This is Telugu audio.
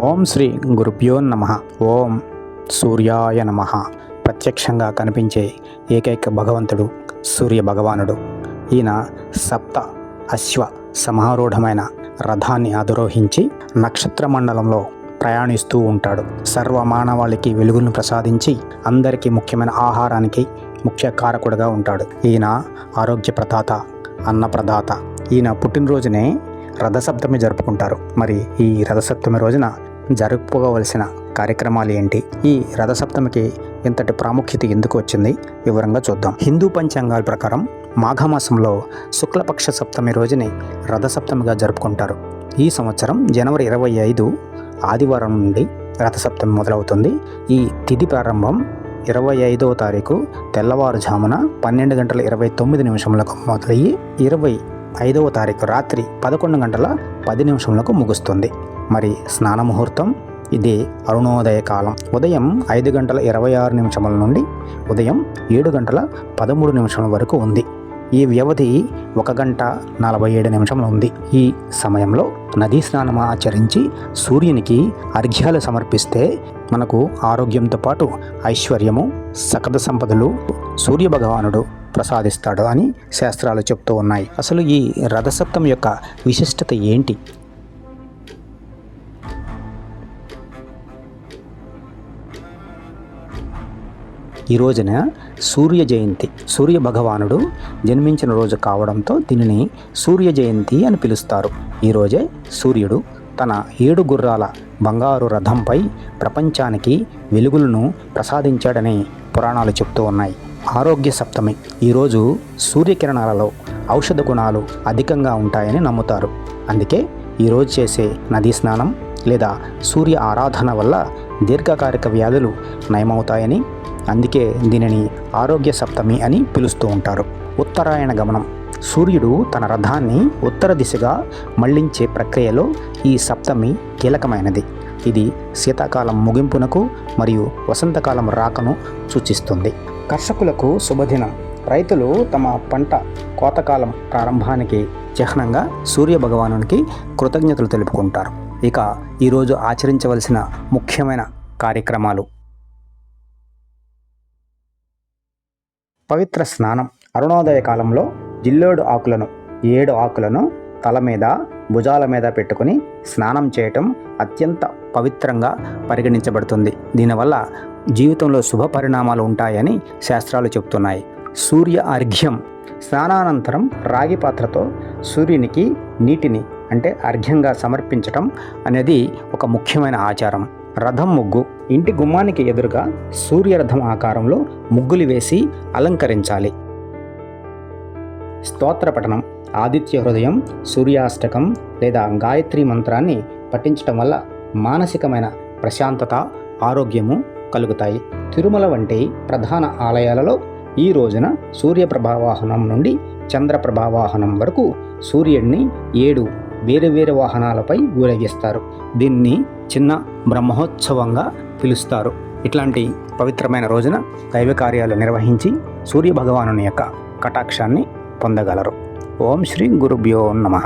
ఓం శ్రీ గురుభ్యో నమః. ఓం సూర్యాయ నమః. ప్రత్యక్షంగా కనిపించే ఏకైక భగవంతుడు సూర్య భగవానుడు. ఈయన సప్త అశ్వ సమారూఢమైన రథాన్ని అధిరోహించి నక్షత్ర మండలంలో ప్రయాణిస్తూ ఉంటాడు. సర్వ మానవాళికి వెలుగులను ప్రసాదించి అందరికీ ముఖ్యమైన ఆహారానికి ముఖ్య కారకుడుగా ఉంటాడు. ఈయన ఆరోగ్య ప్రదాత, అన్నప్రదాత. ఈయన పుట్టినరోజునే రథసప్తమి జరుపుకుంటారు. మరి ఈ రథసప్తమి రోజున జరుపుకోవలసిన కార్యక్రమాలు ఏంటి, ఈ రథసప్తమికి ఇంతటి ప్రాముఖ్యత ఎందుకు వచ్చింది, వివరంగా చూద్దాం. హిందూ పంచాంగాల ప్రకారం మాఘమాసంలో శుక్లపక్ష సప్తమి రోజుని రథసప్తమిగా జరుపుకుంటారు. ఈ సంవత్సరం జనవరి 25 ఆదివారం నుండి రథసప్తమి మొదలవుతుంది. ఈ తిథి ప్రారంభం 25వ తారీఖు తెల్లవారుజామున 12:29 మొదలయ్యి 25వ తారీఖు రాత్రి 11:10 ముగుస్తుంది. మరి స్నాన ముహూర్తం ఇది అరుణోదయ కాలం. ఉదయం 5:26 నుండి ఉదయం 7:13 వరకు ఉంది. ఈ వ్యవధి 1:47 ఉంది. ఈ సమయంలో నదీ స్నానం ఆచరించి సూర్యునికి అర్ఘ్యాలు సమర్పిస్తే మనకు ఆరోగ్యంతో పాటు ఐశ్వర్యము, సకల సంపదలు సూర్య భగవానుడు ప్రసాదిస్తాడు అని శాస్త్రాలు చెప్తూ ఉన్నాయి. అసలు ఈ రథసప్తమి యొక్క విశిష్టత ఏంటి? ఈ రోజున సూర్య జయంతి, సూర్య భగవానుడు జన్మించిన రోజు కావడంతో దీనిని సూర్య జయంతి అని పిలుస్తారు. ఈరోజే సూర్యుడు తన 7 గుర్రాల బంగారు రథంపై ప్రపంచానికి వెలుగులను ప్రసాదించాడని పురాణాలు చెప్తూ ఉన్నాయి. ఆరోగ్య సప్తమి. ఈరోజు సూర్యకిరణాలలో ఔషధ గుణాలు అధికంగా ఉంటాయని నమ్ముతారు. అందుకే ఈరోజు చేసే నదీ స్నానం లేదా సూర్య ఆరాధన వల్ల దీర్ఘకాలిక వ్యాధులు నయమవుతాయని, అందుకే దీనిని ఆరోగ్య సప్తమి అని పిలుస్తూ ఉంటారు. ఉత్తరాయణ గమనం. సూర్యుడు తన రథాన్ని ఉత్తర దిశగా మళ్లించే ప్రక్రియలో ఈ సప్తమి కీలకమైనది. ఇది శీతాకాలం ముగింపునకు మరియు వసంతకాలం రాకను సూచిస్తుంది. కర్షకులకు శుభదినం. రైతులు తమ పంట కోతకాలం ప్రారంభానికి చిహ్నంగా సూర్య భగవానునికి కృతజ్ఞతలు తెలుపుకుంటారు. ఇక ఈరోజు ఆచరించవలసిన ముఖ్యమైన కార్యక్రమాలు: పవిత్ర స్నానం. అరుణోదయ కాలంలో జిల్లేడు ఆకులను 7 ఆకులను తల మీద, భుజాల మీద పెట్టుకుని స్నానం చేయటం అత్యంత పవిత్రంగా పరిగణించబడుతుంది. దీనివల్ల జీవితంలో శుభ పరిణామాలు ఉంటాయని శాస్త్రాలు చెప్తున్నాయి. సూర్య అర్ఘ్యం. స్నానానంతరం రాగి పాత్రతో సూర్యునికి నీటిని అంటే అర్ఘ్యంగా సమర్పించటం అనేది ఒక ముఖ్యమైన ఆచారం. రథం ముగ్గు. ఇంటి గుమ్మానికి ఎదురుగా సూర్యరథం ఆకారంలో ముగ్గులు వేసి అలంకరించాలి. స్తోత్ర పఠనం. ఆదిత్య హృదయం, సూర్యాష్టకం లేదా గాయత్రి మంత్రాన్ని పఠించటం వల్ల మానసికమైన ప్రశాంతత, ఆరోగ్యము కలుగుతాయి. తిరుమల వంటి ప్రధాన ఆలయాలలో ఈ రోజున సూర్యప్రభావాహనం నుండి చంద్రప్రభావాహనం వరకు సూర్యుడిని 7 వేరు వాహనాలపై ఊరేగిస్తారు. దీన్ని చిన్న బ్రహ్మోత్సవంగా పిలుస్తారు. ఇట్లాంటి పవిత్రమైన రోజున దైవ కార్యాలు నిర్వహించి సూర్య భగవానుని యొక్క కటాక్షాన్ని పొందగలరు. ఓం శ్రీ గురుభ్యో నమః.